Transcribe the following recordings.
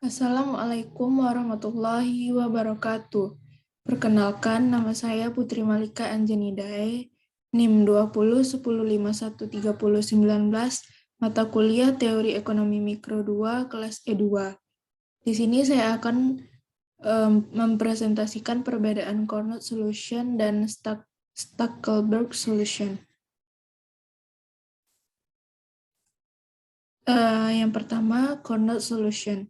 Assalamualaikum warahmatullahi wabarakatuh. Perkenalkan, nama saya Putri Malika Anjanidae, NIM 2010513019, mata kuliah Teori Ekonomi Mikro 2, kelas E2. Di sini saya akan mempresentasikan perbedaan Carnot Solution dan Stackelberg Solution. Yang pertama, Carnot Solution.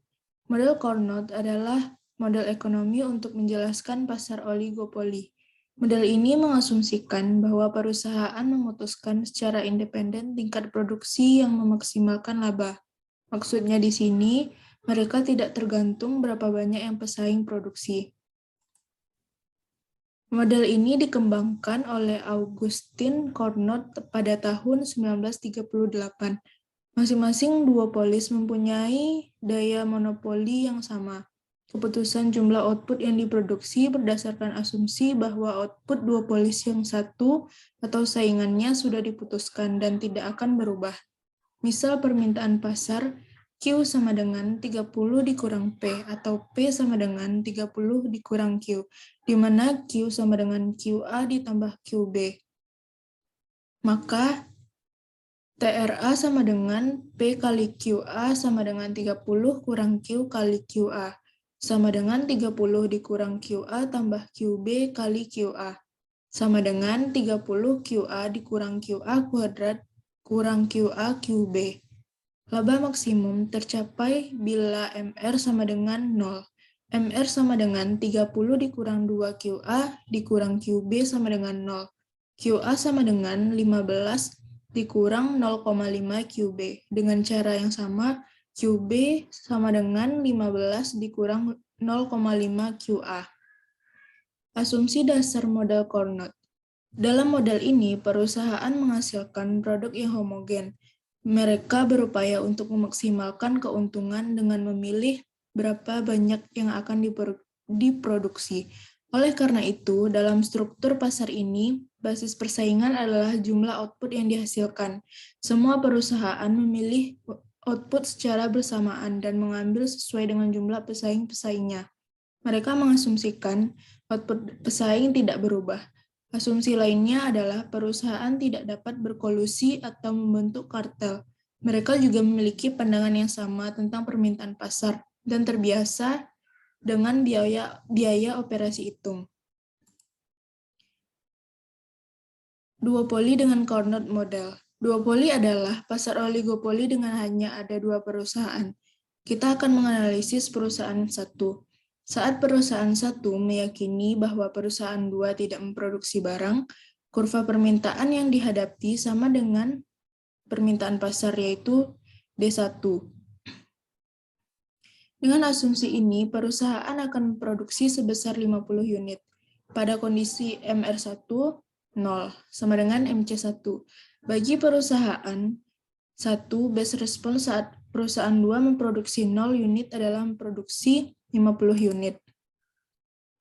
Model Carnot adalah model ekonomi untuk menjelaskan pasar oligopoli. Model ini mengasumsikan bahwa perusahaan memutuskan secara independen tingkat produksi yang memaksimalkan laba. Maksudnya di sini, mereka tidak tergantung berapa banyak yang pesaing produksi. Model ini dikembangkan oleh Augustin Carnot pada tahun 1938. Masing-masing duopolis mempunyai daya monopoli yang sama. Keputusan jumlah output yang diproduksi berdasarkan asumsi bahwa output duopolis yang satu atau saingannya sudah diputuskan dan tidak akan berubah. Misal permintaan pasar, Q sama dengan 30 dikurang P, atau P sama dengan 30 dikurang Q, di mana Q sama dengan QA ditambah QB. Maka TRA sama dengan P kali QA sama dengan 30 kurang Q kali QA, sama dengan 30 dikurang QA tambah QB kali QA, sama dengan 30 QA dikurang QA kuadrat kurang QA QB. Laba maksimum tercapai bila MR sama dengan 0. MR sama dengan 30 dikurang 2 QA dikurang QB sama dengan 0. QA sama dengan 15 dikurang 0,5 QB. Dengan cara yang sama, QB sama dengan 15 dikurang 0,5 QA. Asumsi dasar model Carnot. Dalam model ini, perusahaan menghasilkan produk yang homogen. Mereka berupaya untuk memaksimalkan keuntungan dengan memilih berapa banyak yang akan diproduksi. Oleh karena itu, dalam struktur pasar ini, basis persaingan adalah jumlah output yang dihasilkan. Semua perusahaan memilih output secara bersamaan dan mengambil sesuai dengan jumlah pesaing-pesaingnya. Mereka mengasumsikan output pesaing tidak berubah. Asumsi lainnya adalah perusahaan tidak dapat berkolusi atau membentuk kartel. Mereka juga memiliki pandangan yang sama tentang permintaan pasar dan terbiasa dengan biaya operasi hitung. Duopoli dengan Carnot model. Duopoli adalah pasar oligopoli dengan hanya ada dua perusahaan. Kita akan menganalisis perusahaan satu. Saat perusahaan satu meyakini bahwa perusahaan dua tidak memproduksi barang, kurva permintaan yang dihadapi sama dengan permintaan pasar, yaitu D1. Dengan asumsi ini, perusahaan akan memproduksi sebesar 50 unit. Pada kondisi MR1, 0, sama dengan MC1. Bagi perusahaan 1, base response saat perusahaan 2 memproduksi 0 unit adalah memproduksi 50 unit.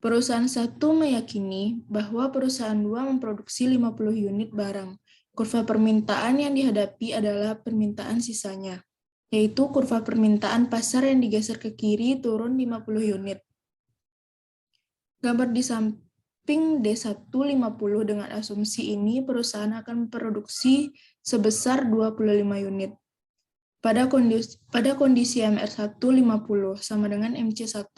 Perusahaan 1 meyakini bahwa perusahaan 2 memproduksi 50 unit barang. Kurva permintaan yang dihadapi adalah permintaan sisanya, yaitu kurva permintaan pasar yang digeser ke kiri turun 50 unit. Gambar di samping D1 50 dengan asumsi ini perusahaan akan memproduksi sebesar 25 unit. Pada kondisi MR1 50 sama dengan MC1.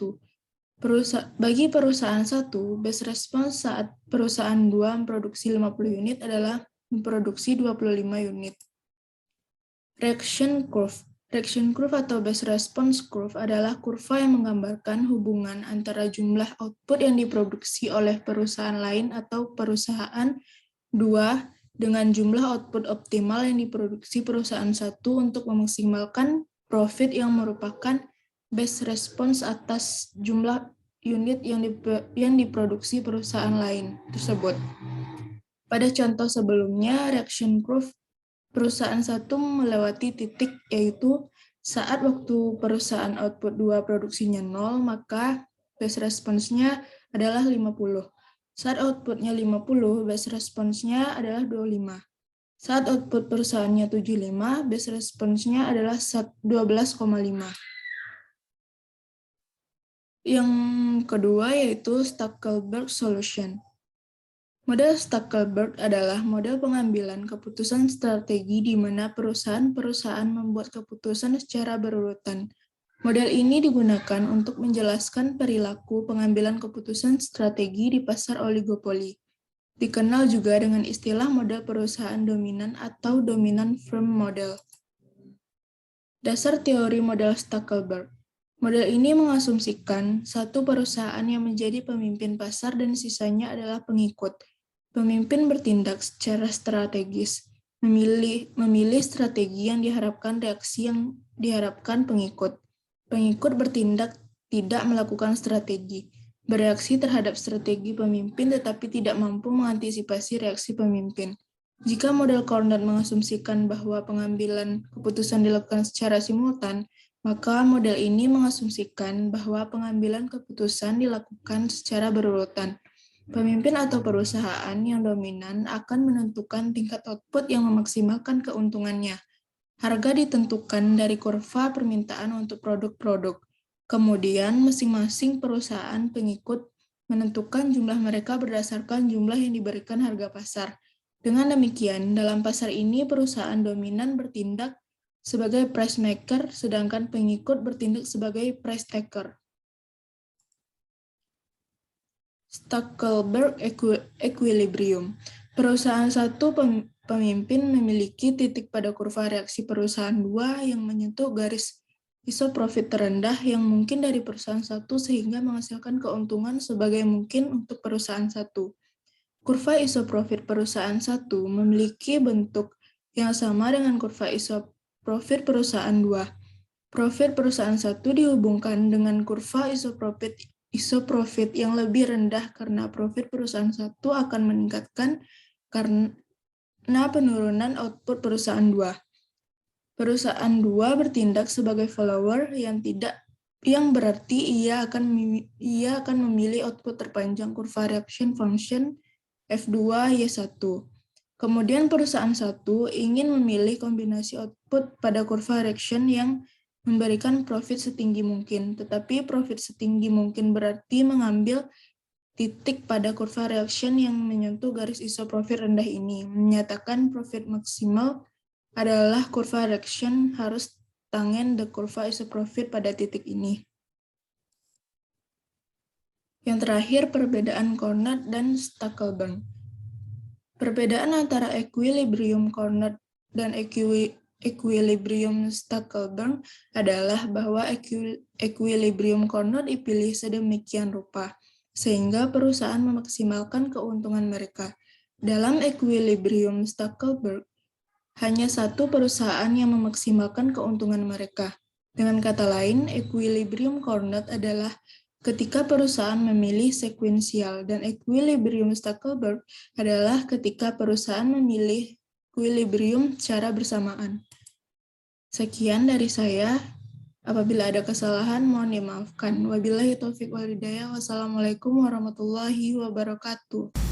Bagi perusahaan 1, base response saat perusahaan 2 memproduksi 50 unit adalah memproduksi 25 unit. Reaction curve. Reaction curve atau base response curve adalah kurva yang menggambarkan hubungan antara jumlah output yang diproduksi oleh perusahaan lain atau perusahaan 2 dengan jumlah output optimal yang diproduksi perusahaan 1 untuk memaksimalkan profit yang merupakan base response atas jumlah unit yang diproduksi perusahaan lain tersebut. Pada contoh sebelumnya, reaction curve perusahaan 1 melewati titik, yaitu saat waktu perusahaan output 2 produksinya 0, maka base response-nya adalah 50. Saat outputnya 50, base response-nya adalah 25. Saat output perusahaannya 75, base response-nya adalah 12,5. Yang kedua yaitu Stackelberg Solution. Model Stackelberg adalah model pengambilan keputusan strategi di mana perusahaan-perusahaan membuat keputusan secara berurutan. Model ini digunakan untuk menjelaskan perilaku pengambilan keputusan strategi di pasar oligopoli. Dikenal juga dengan istilah model perusahaan dominan atau dominant firm model. Dasar teori model Stackelberg. Model ini mengasumsikan satu perusahaan yang menjadi pemimpin pasar dan sisanya adalah pengikut. Pemimpin bertindak secara strategis, memilih strategi yang diharapkan reaksi yang diharapkan pengikut. Pengikut bertindak tidak melakukan strategi, bereaksi terhadap strategi pemimpin tetapi tidak mampu mengantisipasi reaksi pemimpin. Jika model Cornett mengasumsikan bahwa pengambilan keputusan dilakukan secara simultan, maka model ini mengasumsikan bahwa pengambilan keputusan dilakukan secara berurutan. Pemimpin atau perusahaan yang dominan akan menentukan tingkat output yang memaksimalkan keuntungannya. Harga ditentukan dari kurva permintaan untuk produk-produk. Kemudian, masing-masing perusahaan pengikut menentukan jumlah mereka berdasarkan jumlah yang diberikan harga pasar. Dengan demikian, dalam pasar ini perusahaan dominan bertindak sebagai price maker, sedangkan pengikut bertindak sebagai price taker. Stackelberg Equilibrium. Perusahaan satu pemimpin memiliki titik pada kurva reaksi perusahaan dua yang menyentuh garis isoprofit terendah yang mungkin dari perusahaan satu sehingga menghasilkan keuntungan sebagai mungkin untuk perusahaan satu. Kurva isoprofit perusahaan satu memiliki bentuk yang sama dengan kurva isoprofit perusahaan 2. Profit perusahaan satu dihubungkan dengan kurva isoprofit yang lebih rendah karena profit perusahaan satu akan meningkatkan karena penurunan output perusahaan 2. Perusahaan 2 bertindak sebagai follower yang berarti ia akan memilih output terpanjang kurva reaction function F2Y1. Kemudian perusahaan 1 ingin memilih kombinasi output pada kurva reaction yang memberikan profit setinggi mungkin, tetapi profit setinggi mungkin berarti mengambil titik pada kurva reaction yang menyentuh garis isoprofit rendah ini, menyatakan profit maksimal adalah kurva reaction harus tangent the kurva isoprofit pada titik ini. Yang terakhir, perbedaan Cornett dan Stackelberg. Perbedaan antara equilibrium Cornett dan equilibrium Stackelberg adalah bahwa equilibrium Cornett dipilih sedemikian rupa, sehingga perusahaan memaksimalkan keuntungan mereka. Dalam equilibrium Stackelberg, hanya satu perusahaan yang memaksimalkan keuntungan mereka. Dengan kata lain, equilibrium Cornett adalah ketika perusahaan memilih sekuensial, dan equilibrium Stackelberg adalah ketika perusahaan memilih equilibrium secara bersamaan. Sekian dari saya. Apabila ada kesalahan, mohon dimaafkan. Wabillahi taufiq wal hidayah. Wassalamualaikum warahmatullahi wabarakatuh.